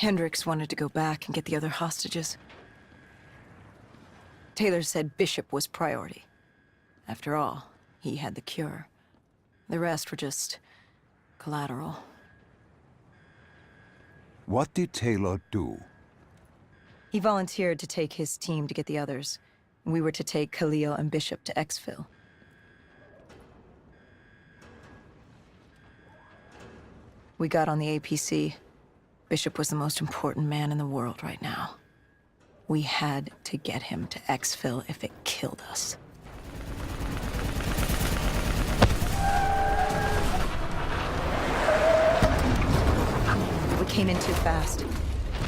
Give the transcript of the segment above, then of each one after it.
Hendricks wanted to go back and get the other hostages. Taylor said Bishop was priority. After all, he had the cure. The rest were just collateral. What did Taylor do? He volunteered to take his team to get the others. We were to take Khalil and Bishop to Exfil. We got on the APC. Bishop was the most important man in the world right now. We had to get him to Exfil if it killed us. We came in too fast.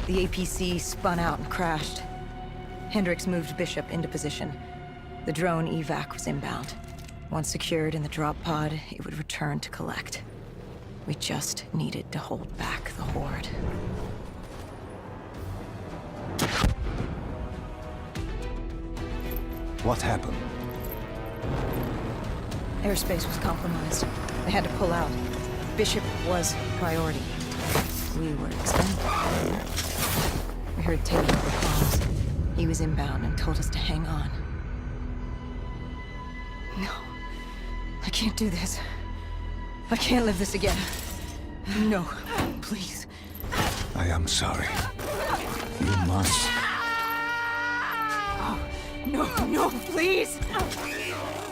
The APC spun out and crashed. Hendricks moved Bishop into position. The drone evac was inbound. Once secured in the drop pod, it would return to collect. We just needed to hold back the Horde. What happened? Airspace was compromised. They had to pull out. Bishop was priority. We were expendable. We heard Taylor over comms. He was inbound and told us to hang on. No. I can't do this. I can't live this again. No, please. I am sorry. You must. Oh, no, please!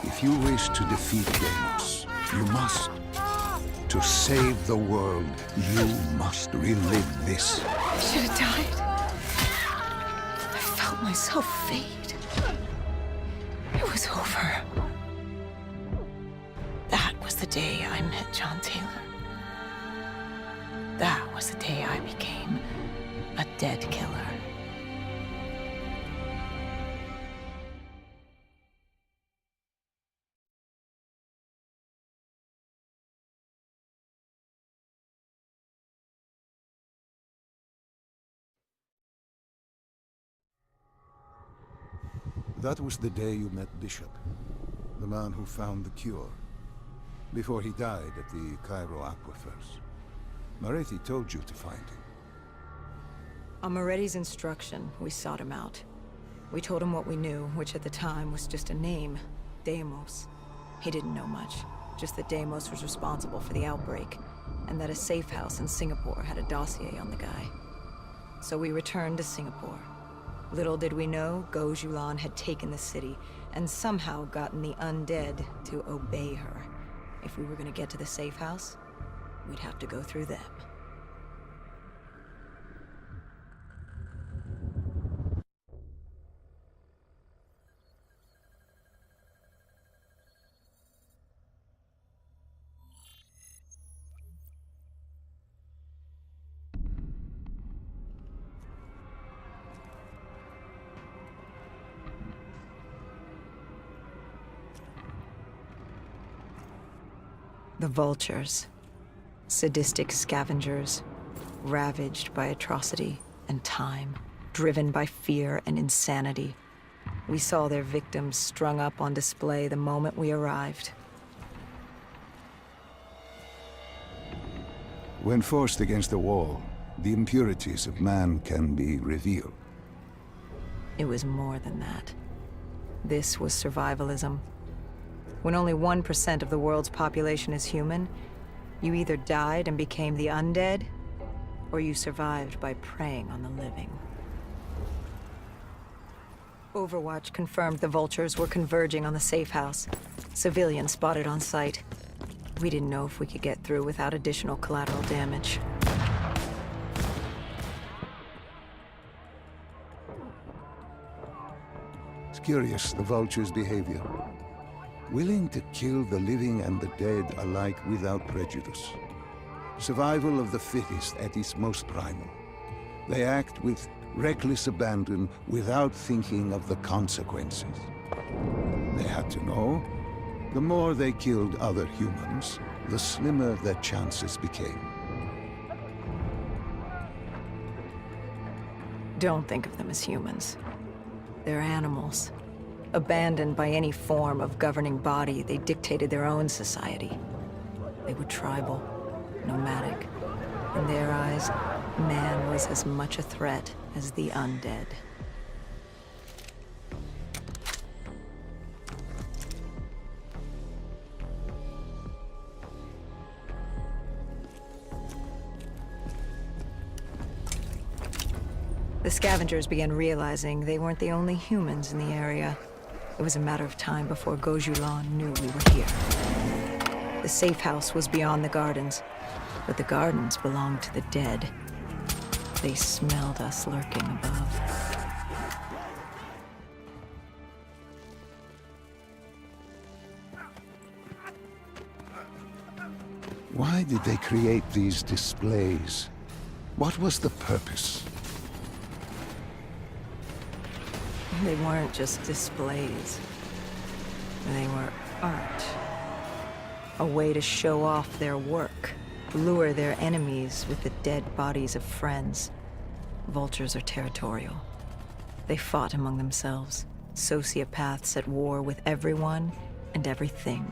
If you wish to defeat Deimos, you must. To save the world, you must relive this. I should have died. I felt myself fade. It was over. That was the day I met John Taylor. That was the day I became a dead killer. That was the day you met Bishop, the man who found the cure, before he died at the Cairo aquifers. Moretti told you to find him. On Moretti's instruction, we sought him out. We told him what we knew, which at the time was just a name, Deimos. He didn't know much, just that Deimos was responsible for the outbreak, and that a safe house in Singapore had a dossier on the guy. So we returned to Singapore. Little did we know, Gojulan had taken the city, and somehow gotten the undead to obey her. If we were gonna get to the safe house, we'd have to go through them. The Vultures. Sadistic scavengers, ravaged by atrocity and time, driven by fear and insanity. We saw their victims strung up on display the moment we arrived. When forced against the wall, the impurities of man can be revealed. It was more than that. This was survivalism. When only 1% of the world's population is human, you either died and became the undead, or you survived by preying on the living. Overwatch confirmed the Vultures were converging on the safe house. Civilians spotted on site. We didn't know if we could get through without additional collateral damage. It's curious, the Vulture's behavior. Willing to kill the living and the dead alike without prejudice. Survival of the fittest at its most primal. They act with reckless abandon without thinking of the consequences. They had to know, the more they killed other humans, the slimmer their chances became. Don't think of them as humans. They're animals. Abandoned by any form of governing body, they dictated their own society. They were tribal, nomadic. In their eyes, Man was as much a threat as the undead. The scavengers began realizing they weren't the only humans in the area. It was a matter of time before Gojulan knew we were here. The safe house was beyond the gardens, but the gardens belonged to the dead. They smelled us lurking above. Why did they create these displays? What was the purpose? They weren't just displays. They were art. A way to show off their work, lure their enemies with the dead bodies of friends. Vultures are territorial. They fought among themselves, sociopaths at war with everyone and everything.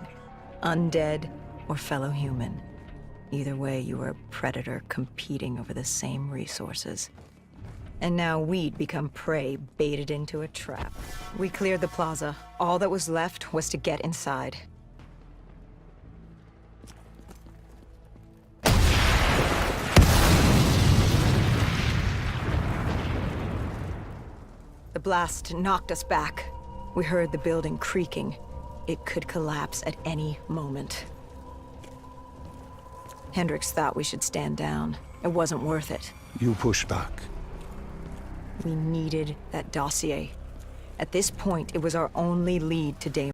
Undead or fellow human. Either way, you were a predator competing over the same resources. And now we'd become prey baited into a trap. We cleared the plaza. All that was left was to get inside. The blast knocked us back. We heard the building creaking. It could collapse at any moment. Hendricks thought we should stand down. It wasn't worth it. You push back. We needed that dossier. At this point, it was our only lead to Deimos.